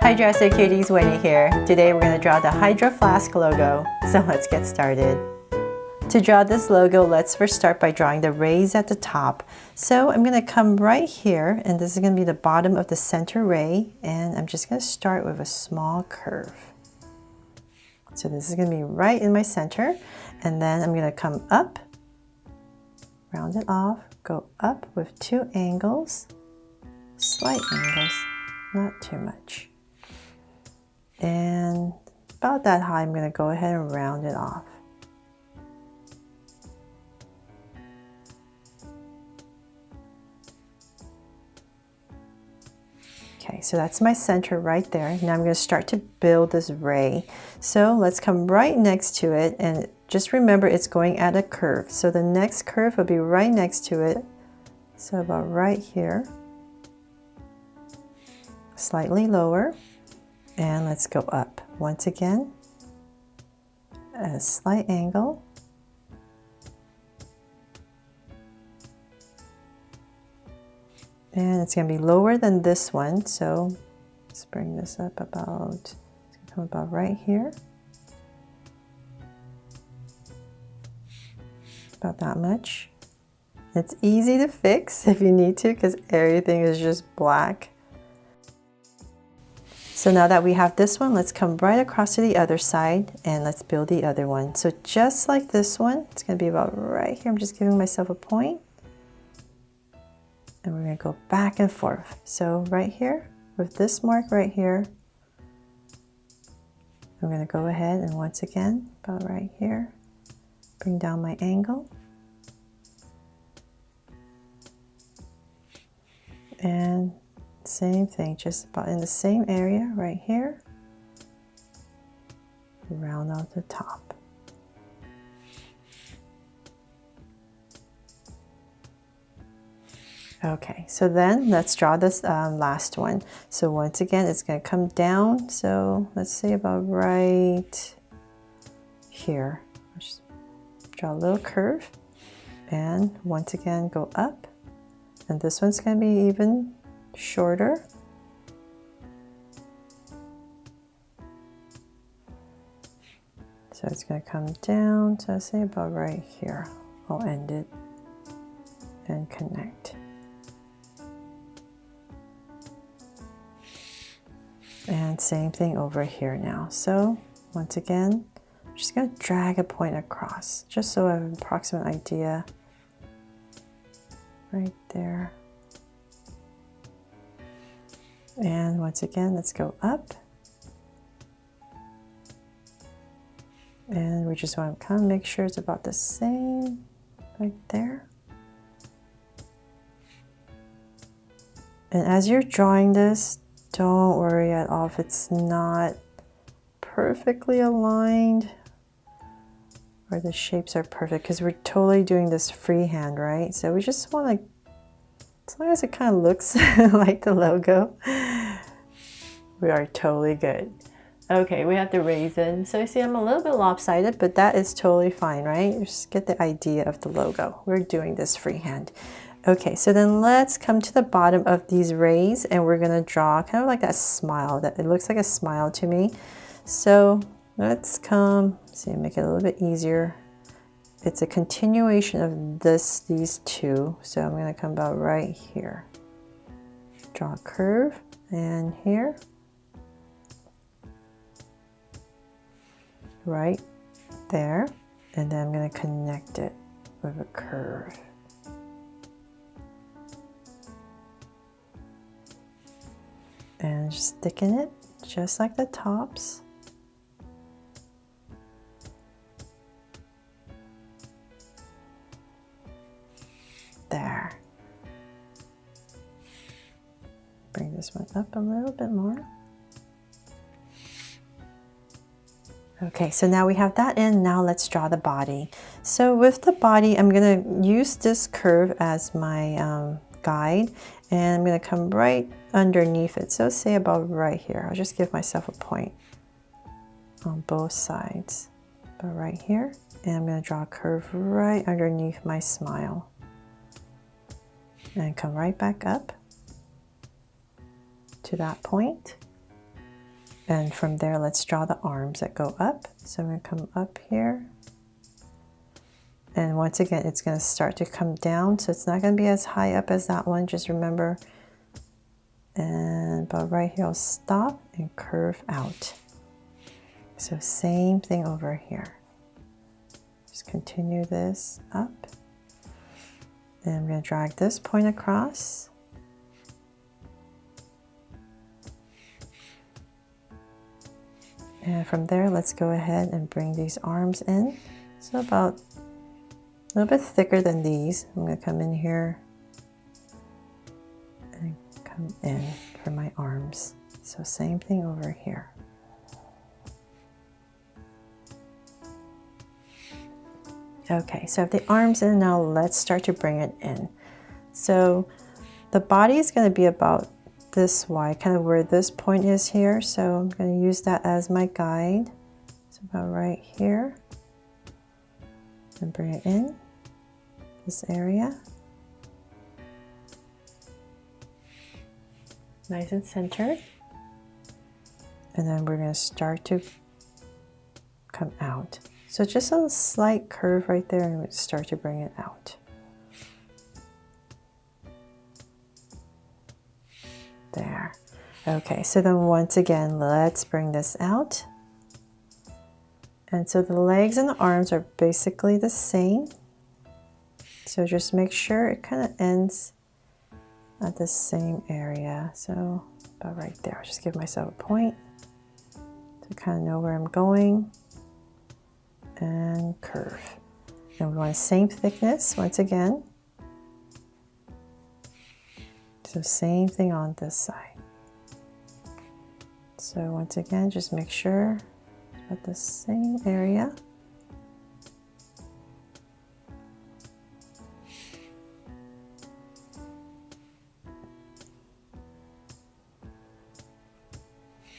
Hydra So Cuties, Wendy here. Today we're going to draw the Hydra Flask logo, so let's get started. To draw this logo, let's first start by drawing the rays at the top. So I'm going to come right here, and this is going to be the bottom of the center ray, and I'm just going to start with a small curve. So this is going to be right in my center, and then I'm going to come up, round it off, go up with two angles, slight angles, not too much. And about that high, I'm going to go ahead and round it off. Okay, so that's my center right there. Now I'm going to start to build this ray. So let's come right next to it, and just remember it's going at a curve. So the next curve will be right next to it. So about right here. Slightly lower. And let's go up. Once again, at a slight angle. And it's going to be lower than this one, so let's bring this up about, it's going to come about right here. About that much. It's easy to fix if you need to, because everything is just black. So now that we have this one, let's come right across to the other side and let's build the other one. So just like this one, it's going to be about right here. I'm just giving myself a point. And we're going to go back and forth. So right here, with this mark right here, I'm going to go ahead and once again, about right here, bring down my angle. And same thing, just about in the same area right here. Round out the top. Okay, so then let's draw this last one. So once again, it's going to come down. So let's say about right here. Just draw a little curve. And once again, go up. And this one's going to be even shorter. So it's going to come down. So say about right here. I'll end it and connect. And same thing over here now. So once again, I'm just going to drag a point across, just so I have an approximate idea. Right there. And once again, let's go up. And we just want to kind of make sure it's about the same right there. And as you're drawing this, don't worry at all if it's not perfectly aligned or the shapes are perfect, because we're totally doing this freehand, right? So we just want to, as long as it kind of looks like the logo, we are totally good. Okay, we have the raisin. So you see I'm a little bit lopsided, but that is totally fine, right? Just get the idea of the logo. We're doing this freehand. Okay, so then let's come to the bottom of these rays, and we're going to draw kind of like that smile. That it looks like a smile to me. So let's come, see, make it a little bit easier. It's a continuation of these two. So I'm going to come about right here. Draw a curve, and here. Right there. And then I'm going to connect it with a curve. And just thicken it, just like the tops. There. Bring this one up a little bit more. Okay, so now we have that in. Now let's draw the body. So with the body, I'm going to use this curve as my guide, and I'm going to come right underneath it. So say about right here. I'll just give myself a point on both sides. About right here. And I'm going to draw a curve right underneath my smile. And come right back up to that point. And from there, let's draw the arms that go up. So I'm going to come up here. And once again, it's going to start to come down. So it's not going to be as high up as that one. Just remember. And about right here, I'll stop and curve out. So same thing over here. Just continue this up. And I'm going to drag this point across. And from there, let's go ahead and bring these arms in. So about a little bit thicker than these. I'm going to come in here and come in for my arms. So same thing over here. Okay, so I have the arms in. Now let's start to bring it in. So the body is going to be about this wide, kind of where this point is here. So I'm going to use that as my guide. So about right here. And bring it in, this area. Nice and centered. And then we're going to start to come out. So just a slight curve right there, and we start to bring it out. There. Okay, so then once again, let's bring this out. And so the legs and the arms are basically the same. So just make sure it kind of ends at the same area. So about right there, I'll just give myself a point to kind of know where I'm going. And curve. And we want the same thickness once again. So same thing on this side. So once again, just make sure at the same area.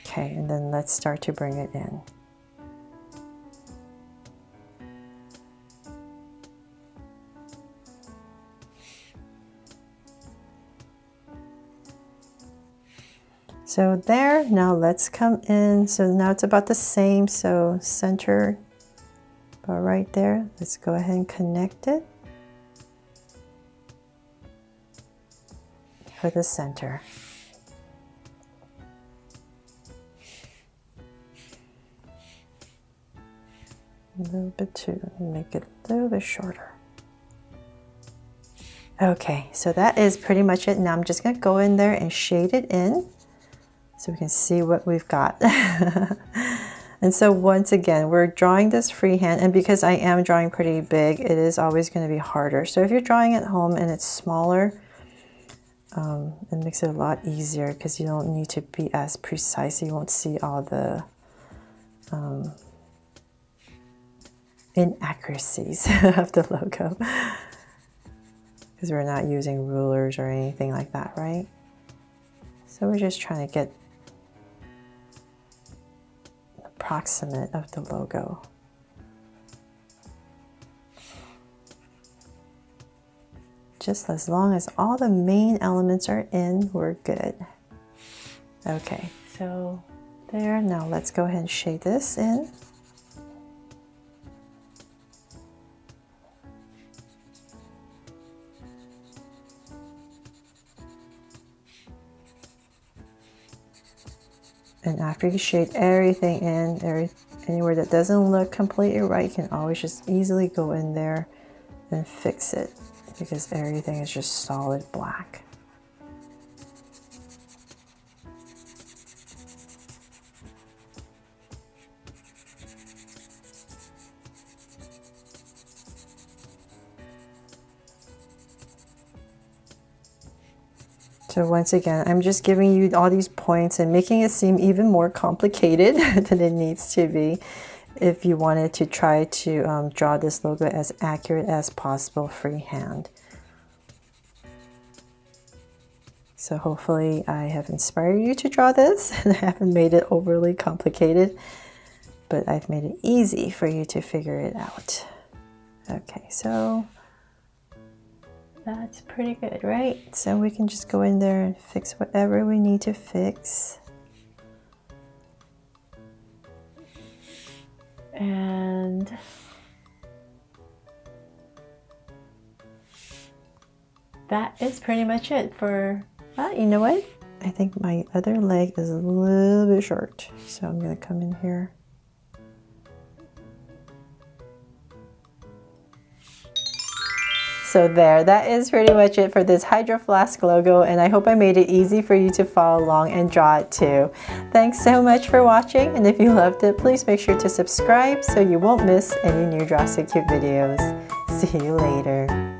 Okay, and then let's start to bring it in. So there, now let's come in. So now it's about the same, so center, about right there. Let's go ahead and connect it for the center. A little bit too, make it a little bit shorter. Okay, so that is pretty much it. Now I'm just gonna go in there and shade it in, so we can see what we've got. And so once again, we're drawing this freehand, and because I am drawing pretty big, it is always going to be harder. So if you're drawing at home and it's smaller, it makes it a lot easier because you don't need to be as precise. You won't see all the inaccuracies of the logo because we're not using rulers or anything like that, right? So we're just trying to get approximate of the logo. Just as long as all the main elements are in, we're good. Okay, so there. Now let's go ahead and shade this in. And after you shade everything in, anywhere that doesn't look completely right, you can always just easily go in there and fix it because everything is just solid black. So once again, I'm just giving you all these points and making it seem even more complicated than it needs to be if you wanted to try to draw this logo as accurate as possible freehand. So hopefully I have inspired you to draw this and I haven't made it overly complicated, but I've made it easy for you to figure it out. Okay, so that's pretty good, right? So we can just go in there and fix whatever we need to fix. And that is pretty much it for, well, you know what? I think my other leg is a little bit short. So I'm gonna come in here. So there, that is pretty much it for this Hydro Flask logo, and I hope I made it easy for you to follow along and draw it too. Thanks so much for watching, and if you loved it, please make sure to subscribe so you won't miss any new Draw So Cute videos. See you later.